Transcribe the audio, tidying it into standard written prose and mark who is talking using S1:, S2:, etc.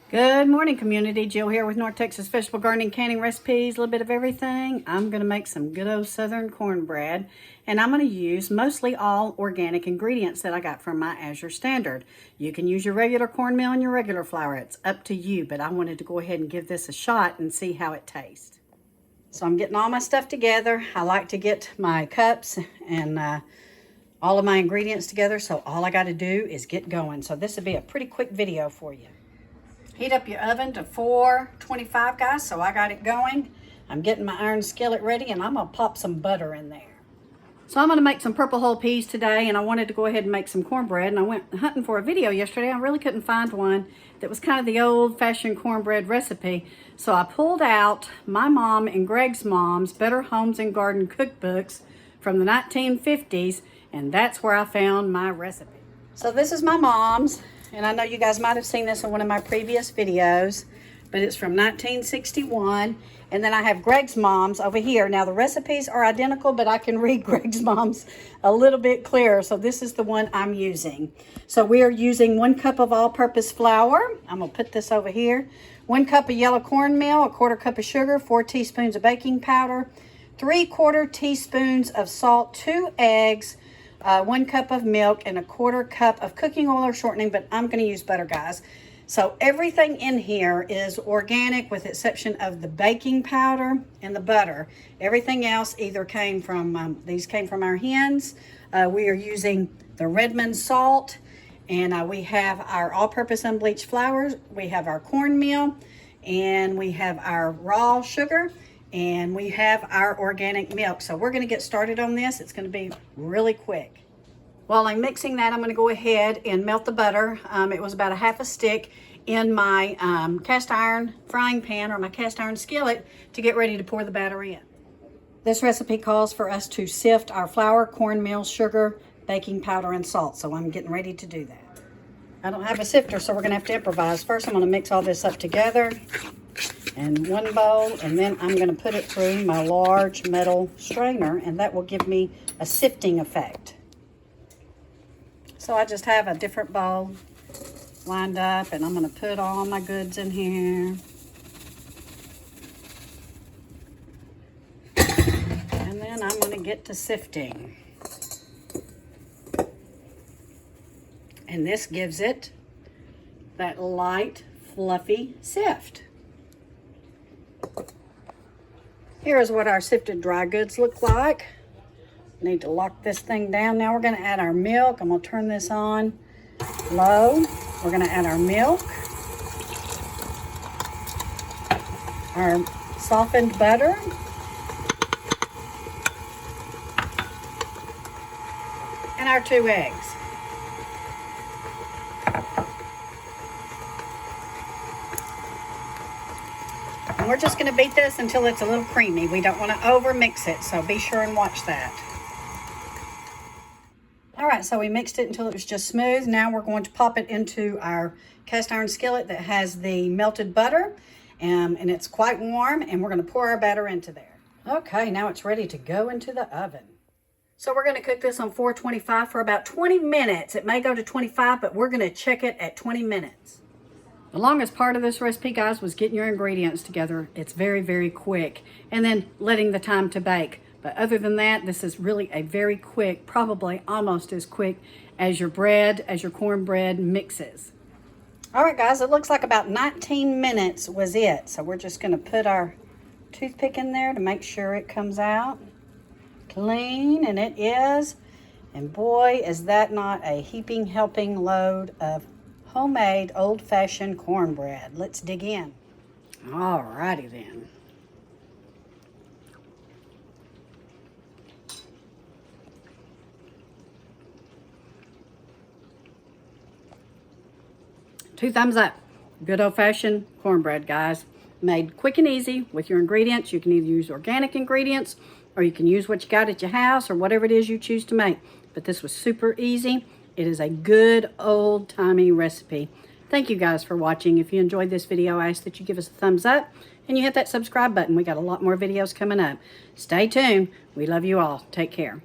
S1: Good morning, community. Jill here with North Texas Vegetable Gardening Canning Recipes, a little bit of everything. I'm going to make some good old southern cornbread, and I'm going to use mostly all organic ingredients that I got from my Azure Standard. You can use your regular cornmeal and your regular flour. It's up to you, but I wanted to go ahead and give this a shot and see how it tastes. So I'm getting all my stuff together. I like to get my cups and all of my ingredients together, so all I got to do is get going. So this will be a pretty quick video for you. Heat up your oven to 425, guys, so I got it going. I'm getting my iron skillet ready, and I'm going to pop some butter in there. So I'm going to make some purple whole peas today, and I wanted to go ahead and make some cornbread, and I went hunting for a video yesterday. I really couldn't find one that was kind of the old-fashioned cornbread recipe, so I pulled out my mom and Greg's mom's Better Homes and Garden cookbooks from the 1950s, and that's where I found my recipe. So this is my mom's. And I know you guys might have seen this in one of my previous videos, but it's from 1961. And then I have Greg's mom's over here. Now the recipes are identical, but I can read Greg's mom's a little bit clearer. So this is the one I'm using. So we are using 1 cup of all-purpose flour. I'm gonna put this over here. 1 cup of yellow cornmeal, 1/4 cup of sugar, 4 teaspoons of baking powder, 3/4 teaspoons of salt, 2 eggs, 1 cup of milk, and 1/4 cup of cooking oil or shortening, but I'm going to use butter, guys. So everything in here is organic with exception of the baking powder and the butter. Everything else either came from, these came from our hens. We are using the Redmond salt, and we have our all-purpose unbleached flour. We have our cornmeal, and we have our raw sugar, and we have our organic milk. So we're going to get started on this. It's going to be really quick. While I'm mixing that, I'm going to go ahead and melt the butter. It was about 1/2 stick in my cast iron frying pan or my cast iron skillet to get ready to pour the batter in. This recipe calls for us to sift our flour, cornmeal, sugar, baking powder, and salt. So I'm getting ready to do that. I don't have a sifter, so we're going to have to improvise. First, I'm going to mix all this up together in one bowl, and then I'm going to put it through my large metal strainer, and that will give me a sifting effect. So I just have a different bowl lined up, and I'm going to put all my goods in here. And then I'm going to get to sifting. And this gives it that light, fluffy sift. Here is what our sifted dry goods look like. Need to lock this thing down. Now we're going to add our milk. I'm going to turn this on low. We're going to add our milk, our softened butter, and our 2 eggs. And we're just going to beat this until it's a little creamy. We don't want to over mix it, so be sure and watch that. All right, so we mixed it until it was just smooth. Now we're going to pop it into our cast iron skillet that has the melted butter, and it's quite warm, and we're going to pour our batter into there. Okay, now it's ready to go into the oven. So we're going to cook this on 425 for about 20 minutes. It may go to 25, but we're going to check it at 20 minutes. The longest part of this recipe, guys, was getting your ingredients together. It's very, very quick. And then letting the time to bake. But other than that, this is really a very quick, probably almost as quick as your bread, as your cornbread mixes. All right, guys, it looks like about 19 minutes was it. So we're just going to put our toothpick in there to make sure it comes out clean, and it is. And boy, is that not a heaping, helping load of homemade old-fashioned cornbread. Let's dig in. All righty then. Two thumbs up. Good old-fashioned cornbread, guys. Made quick and easy with your ingredients. You can either use organic ingredients, or you can use what you got at your house, or whatever it is you choose to make. But this was super easy. It is a good old-timey recipe. Thank you guys for watching. If you enjoyed this video, I ask that you give us a thumbs up and you hit that subscribe button. We got a lot more videos coming up. Stay tuned. We love you all. Take care.